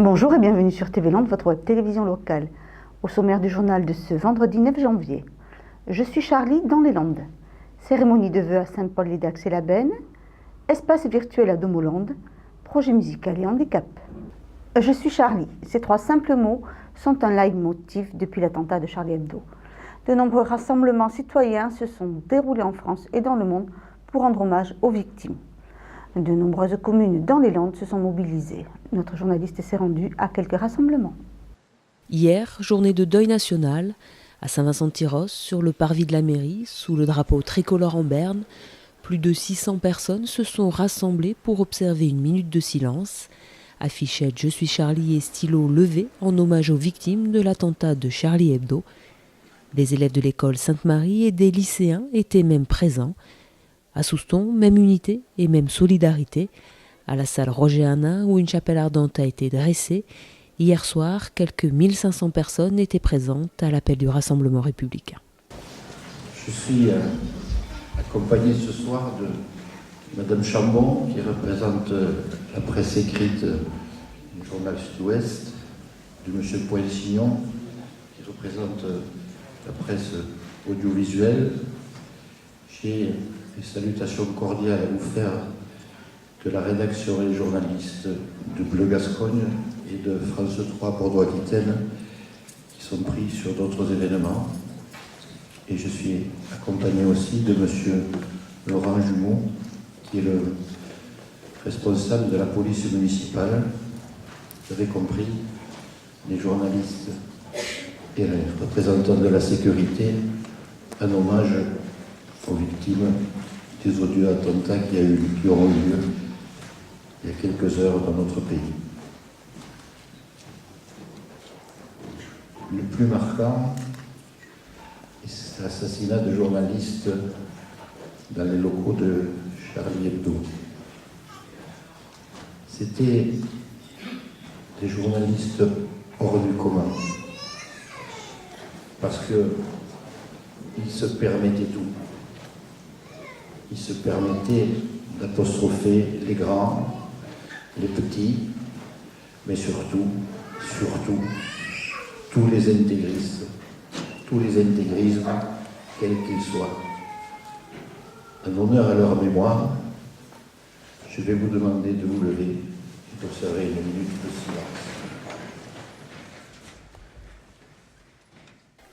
Bonjour et bienvenue sur TV Landes, votre web télévision locale. Au sommaire du journal de ce vendredi 9 janvier. Je suis Charlie dans les Landes. Cérémonie de vœux à Saint-Paul-les-Dax et la Benne. Espace virtuel à Domoland. Projet musical et handicap. Je suis Charlie. Ces trois simples mots sont un leitmotiv depuis l'attentat de Charlie Hebdo. De nombreux rassemblements citoyens se sont déroulés en France et dans le monde pour rendre hommage aux victimes. De nombreuses communes dans les Landes se sont mobilisées. Notre journaliste s'est rendu à quelques rassemblements. Hier, journée de deuil national, à Saint-Vincent-de-Tyrosse, sur le parvis de la mairie, sous le drapeau tricolore en berne, plus de 600 personnes se sont rassemblées pour observer une minute de silence. Affichettes « Je suis Charlie » et stylos levés en hommage aux victimes de l'attentat de Charlie Hebdo. Des élèves de l'école Sainte-Marie et des lycéens étaient même présents. À Souston, même unité et même solidarité. À la salle Roger Hanin, où une chapelle ardente a été dressée, hier soir, quelques 1500 personnes étaient présentes à l'appel du Rassemblement républicain. Je suis accompagné ce soir de Madame Chambon, qui représente la presse écrite du journal Sud-Ouest, de Monsieur Poinsignon, qui représente la presse audiovisuelle. J'ai des salutations cordiales à vous faire de la rédaction et des journalistes de Bleu Gascogne et de France 3 Bordeaux-Aquitaine qui sont pris sur d'autres événements. Et je suis accompagné aussi de Monsieur Laurent Jumeau, qui est le responsable de la police municipale. Vous avez compris, les journalistes et les représentants de la sécurité, un hommage aux victimes des odieux attentats qui auront eu lieu il y a quelques heures dans notre pays. Le plus marquant est l'assassinat de journalistes dans les locaux de Charlie Hebdo. C'était des journalistes hors du commun, parce qu'ils se permettaient tout. Ils se permettaient d'apostropher les grands, les petits, mais surtout, tous les intégristes, tous les intégrismes, quels qu'ils soient. En honneur à leur mémoire, je vais vous demander de vous lever et d'observer une minute de silence.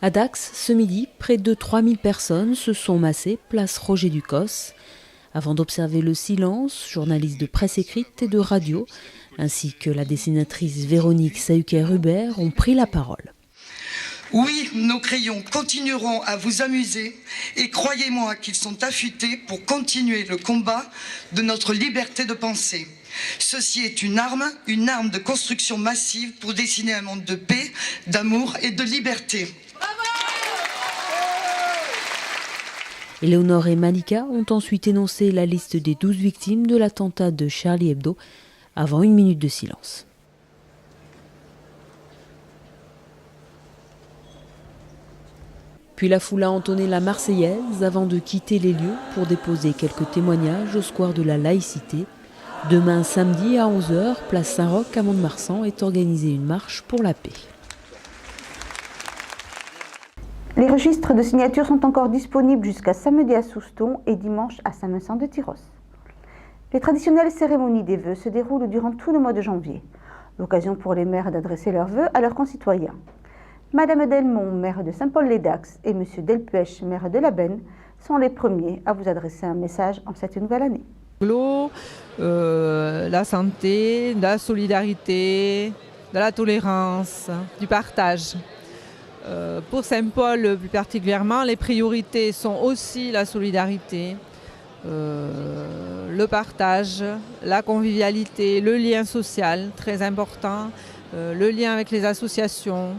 À Dax, ce midi, près de 3000 personnes se sont massées place Roger Ducos, avant d'observer le silence, journalistes de presse écrite et de radio, ainsi que la dessinatrice Véronique Sahuquet-Rubert ont pris la parole. Oui, nos crayons continueront à vous amuser et croyez-moi qu'ils sont affûtés pour continuer le combat de notre liberté de penser. Ceci est une arme de construction massive pour dessiner un monde de paix, d'amour et de liberté. Éléonore et Malika ont ensuite énoncé la liste des 12 victimes de l'attentat de Charlie Hebdo avant une minute de silence. Puis la foule a entonné la Marseillaise avant de quitter les lieux pour déposer quelques témoignages au square de la Laïcité. Demain samedi à 11h, place Saint-Roch à Mont-de-Marsan est organisée une marche pour la paix. Les registres de signatures sont encore disponibles jusqu'à samedi à Souston et dimanche à Saint-Vincent-de-Tyrosse. Les traditionnelles cérémonies des vœux se déroulent durant tout le mois de janvier. L'occasion pour les maires d'adresser leurs vœux à leurs concitoyens. Madame Delmont, maire de Saint-Paul-les-Dax, et Monsieur Delpuech, maire de la Benne, sont les premiers à vous adresser un message en cette nouvelle année. La santé, de la solidarité, de la tolérance, du partage. Pour Saint-Paul plus particulièrement, les priorités sont aussi la solidarité, le partage, la convivialité, le lien social, très important, le lien avec les associations,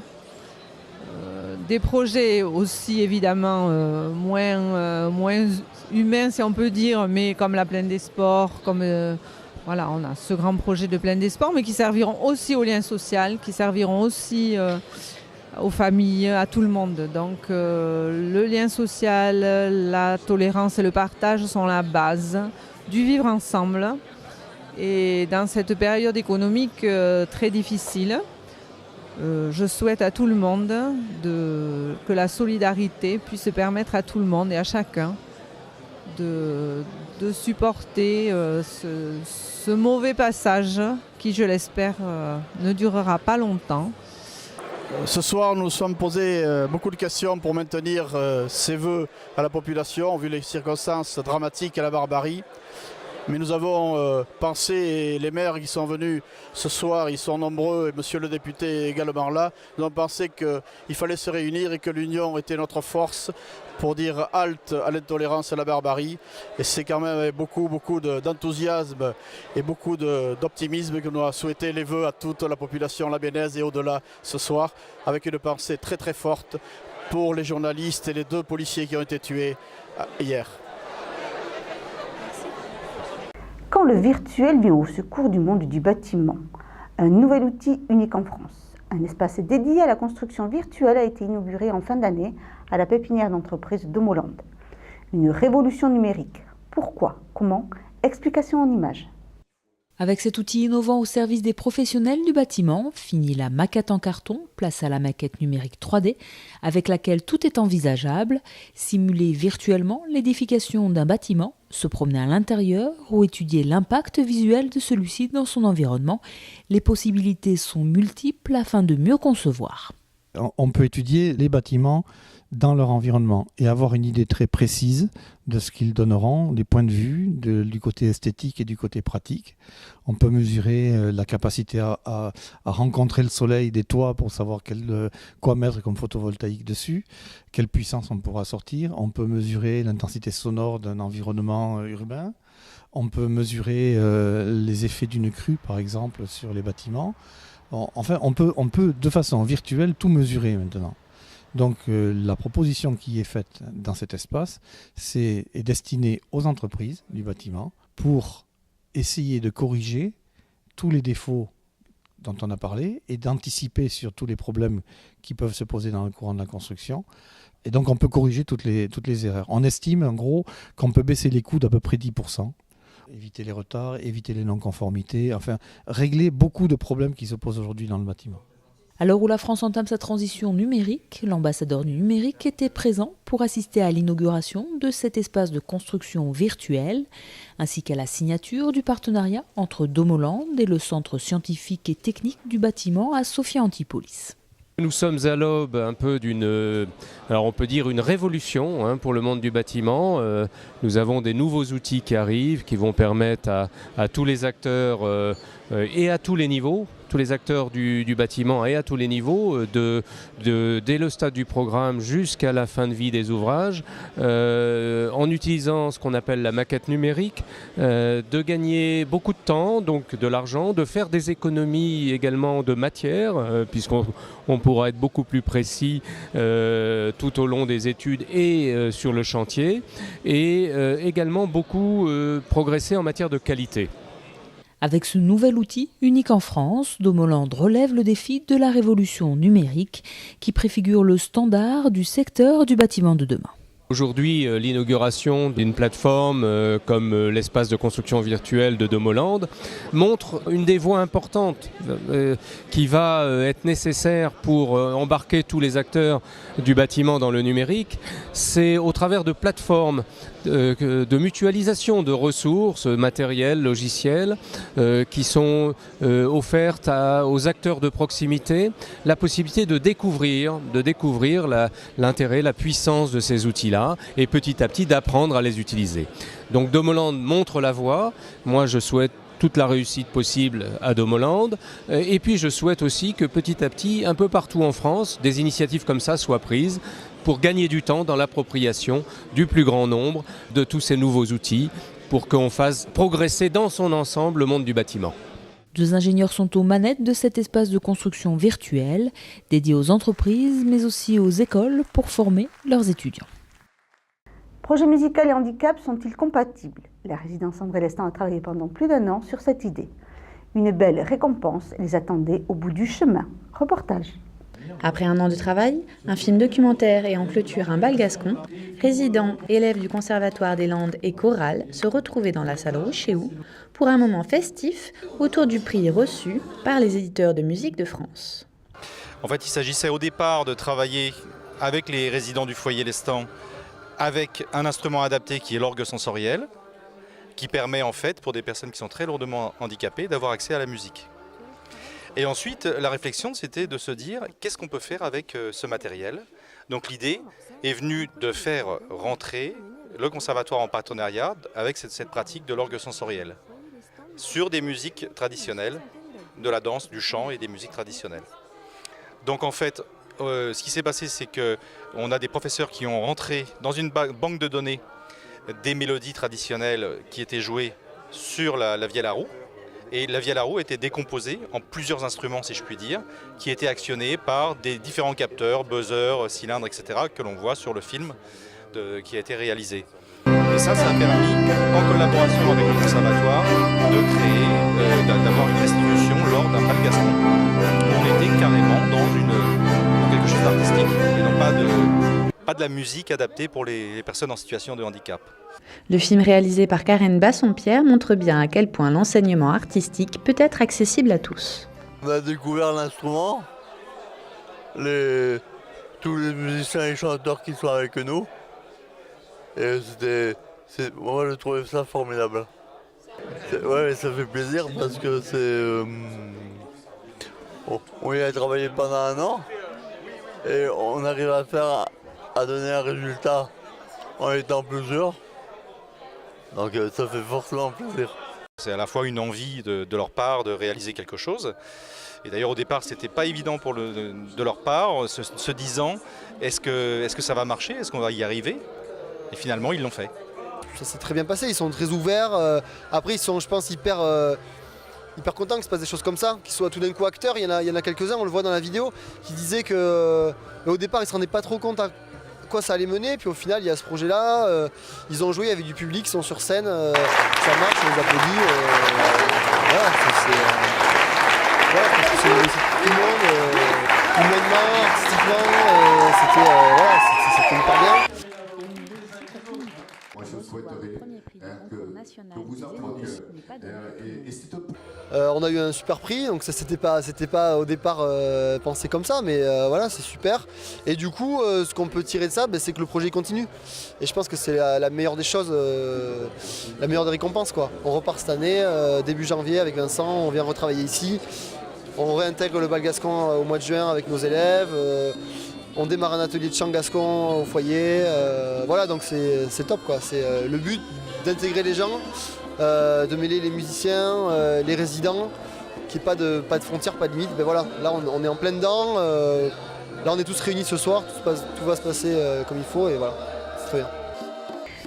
des projets aussi évidemment moins humains si on peut dire, mais comme la Plaine des Sports, voilà, on a ce grand projet de Plaine des Sports, mais qui serviront aussi au lien social, qui serviront aussi aux familles, à tout le monde. Donc le lien social, la tolérance et le partage sont la base du vivre ensemble Et dans cette période économique très difficile, je souhaite à tout le monde que la solidarité puisse permettre à tout le monde et à chacun de supporter ce mauvais passage qui, je l'espère, ne durera pas longtemps. Ce soir, nous nous sommes posés beaucoup de questions pour maintenir ces vœux à la population, vu les circonstances dramatiques et la barbarie. Mais nous avons pensé, et les maires qui sont venus ce soir, ils sont nombreux, et monsieur le député est également là, nous avons pensé qu'il fallait se réunir et que l'union était notre force pour dire halte à l'intolérance et à la barbarie. Et c'est quand même avec beaucoup d'enthousiasme et beaucoup d'optimisme que nous avons souhaité les vœux à toute la population labénaise et au-delà ce soir, avec une pensée très très forte pour les journalistes et les 2 policiers qui ont été tués hier. Quand le virtuel vient au secours du monde du bâtiment, un nouvel outil unique en France. Un espace dédié à la construction virtuelle a été inauguré en fin d'année à la pépinière d'entreprise Domoland. Une révolution numérique. Pourquoi? Comment? Explication en images. Avec cet outil innovant au service des professionnels du bâtiment, fini la maquette en carton, place à la maquette numérique 3D, avec laquelle tout est envisageable, simuler virtuellement l'édification d'un bâtiment, se promener à l'intérieur ou étudier l'impact visuel de celui-ci dans son environnement. Les possibilités sont multiples afin de mieux concevoir. On peut étudier les bâtiments dans leur environnement et avoir une idée très précise de ce qu'ils donneront, des points de vue du côté esthétique et du côté pratique. On peut mesurer la capacité à rencontrer le soleil des toits pour savoir quoi mettre comme photovoltaïque dessus, quelle puissance on pourra sortir. On peut mesurer l'intensité sonore d'un environnement urbain. On peut mesurer les effets d'une crue, par exemple, sur les bâtiments. Enfin, on peut de façon virtuelle tout mesurer maintenant. Donc la proposition qui est faite dans cet espace est destinée aux entreprises du bâtiment pour essayer de corriger tous les défauts dont on a parlé et d'anticiper sur tous les problèmes qui peuvent se poser dans le courant de la construction. Et donc on peut corriger toutes les erreurs. On estime en gros qu'on peut baisser les coûts d'à peu près 10%. Éviter les retards, éviter les non-conformités, enfin régler beaucoup de problèmes qui se posent aujourd'hui dans le bâtiment. À l'heure où la France entame sa transition numérique, l'ambassadeur du numérique était présent pour assister à l'inauguration de cet espace de construction virtuelle, ainsi qu'à la signature du partenariat entre Domoland et le Centre scientifique et technique du bâtiment à Sophia Antipolis. Nous sommes à l'aube un peu alors on peut dire une révolution pour le monde du bâtiment. Nous avons des nouveaux outils qui arrivent, qui vont permettre à tous les acteurs et à tous les niveaux, tous les acteurs du bâtiment et à tous les niveaux, dès le stade du programme jusqu'à la fin de vie des ouvrages, en utilisant ce qu'on appelle la maquette numérique, de gagner beaucoup de temps, donc de l'argent, de faire des économies également de matière, puisqu'on pourra être beaucoup plus précis tout au long des études et sur le chantier, et également beaucoup progresser en matière de qualité. Avec ce nouvel outil, unique en France, Domoland relève le défi de la révolution numérique qui préfigure le standard du secteur du bâtiment de demain. Aujourd'hui, l'inauguration d'une plateforme comme l'espace de construction virtuelle de Domoland montre une des voies importantes qui va être nécessaire pour embarquer tous les acteurs du bâtiment dans le numérique. C'est au travers de plateformes de mutualisation de ressources matérielles, logicielles, qui sont offertes aux acteurs de proximité, la possibilité de découvrir l'intérêt, la puissance de ces outils-là, et petit à petit d'apprendre à les utiliser. Donc Domoland montre la voie. Moi je souhaite toute la réussite possible à Domoland, et puis je souhaite aussi que petit à petit, un peu partout en France, des initiatives comme ça soient prises pour gagner du temps dans l'appropriation du plus grand nombre de tous ces nouveaux outils pour qu'on fasse progresser dans son ensemble le monde du bâtiment. 2 ingénieurs sont aux manettes de cet espace de construction virtuelle dédié aux entreprises mais aussi aux écoles pour former leurs étudiants. Projet musical et handicap sont-ils compatibles? La résidence André Lestan a travaillé pendant plus d'1 an sur cette idée. Une belle récompense les attendait au bout du chemin. Reportage. Après un an de travail, un film documentaire et en clôture un bal gascon, résidents, élèves du Conservatoire des Landes et chorales se retrouvaient dans la salle Rouchéou pour un moment festif autour du prix reçu par les éditeurs de musique de France. En fait, il s'agissait au départ de travailler avec les résidents du foyer Lestan avec un instrument adapté qui est l'orgue sensoriel, qui permet en fait pour des personnes qui sont très lourdement handicapées d'avoir accès à la musique. Et ensuite, la réflexion, c'était de se dire qu'est-ce qu'on peut faire avec ce matériel. Donc l'idée est venue de faire rentrer le conservatoire en partenariat avec cette pratique de l'orgue sensoriel sur des musiques traditionnelles, de la danse, du chant et des musiques traditionnelles. Donc en fait, ce qui s'est passé, c'est qu'on a des professeurs qui ont rentré dans une banque de données des mélodies traditionnelles qui étaient jouées sur la vielle à roue. Et la vielle à roue était décomposée en plusieurs instruments, si je puis dire, qui étaient actionnés par des différents capteurs, buzzers, cylindres, etc., que l'on voit sur le film qui a été réalisé. Et ça a permis, en collaboration avec le conservatoire, de créer, d'avoir une restitution lors d'un bal gascon. On était carrément dans quelque chose d'artistique et non pas de la musique adaptée pour les personnes en situation de handicap. Le film réalisé par Karen Bassompierre montre bien à quel point l'enseignement artistique peut être accessible à tous. On a découvert l'instrument, tous les musiciens et chanteurs qui sont avec nous. Et moi je trouvais ça formidable. Ouais, ça fait plaisir parce que on y a travaillé pendant un an et on arrive à donner un résultat en étant plusieurs. Donc ça fait forcément plaisir. C'est à la fois une envie de leur part de réaliser quelque chose. Et d'ailleurs au départ c'était pas évident de leur part, se disant est-ce que ça va marcher, est-ce qu'on va y arriver? Et finalement ils l'ont fait. Ça s'est très bien passé, ils sont très ouverts. Après ils sont je pense hyper contents qu'il se passe des choses comme ça, qu'ils soient tout d'un coup acteurs. Il y en a quelques-uns, on le voit dans la vidéo, qui disaient qu'au départ ils ne se rendaient pas trop compte à quoi ça allait mener, puis au final il y a ce projet là, ils ont joué avec du public, ils sont sur scène, ça marche, on les applaudit, voilà, parce que c'est tout le monde, humainement, artistiquement, c'était hyper bien. Moi je souhaiterais que vous appreniez on a eu un super prix, donc ça c'était pas au départ pensé comme ça, mais voilà, c'est super. Et du coup, ce qu'on peut tirer de ça, c'est que le projet continue. Et je pense que c'est la meilleure des choses, la meilleure des récompenses, quoi. On repart cette année, début janvier avec Vincent, on vient retravailler ici. On réintègre le bal gascon au mois de juin avec nos élèves. On démarre un atelier de chant gascon au foyer. Voilà, donc c'est top, quoi. C'est le but d'intégrer les gens. De mêler les musiciens, les résidents, qu'il n'y ait pas de frontières, pas de limites. Ben voilà, là on est en plein dedans, là on est tous réunis ce soir, tout va se passer comme il faut et voilà, c'est très bien.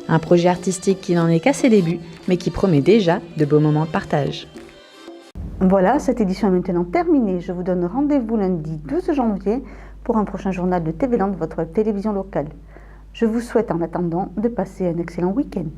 Un projet artistique qui n'en est qu'à ses débuts, mais qui promet déjà de beaux moments de partage. Voilà, cette édition est maintenant terminée. Je vous donne rendez-vous lundi 12 janvier pour un prochain journal de TV Land, votre télévision locale. Je vous souhaite en attendant de passer un excellent week-end.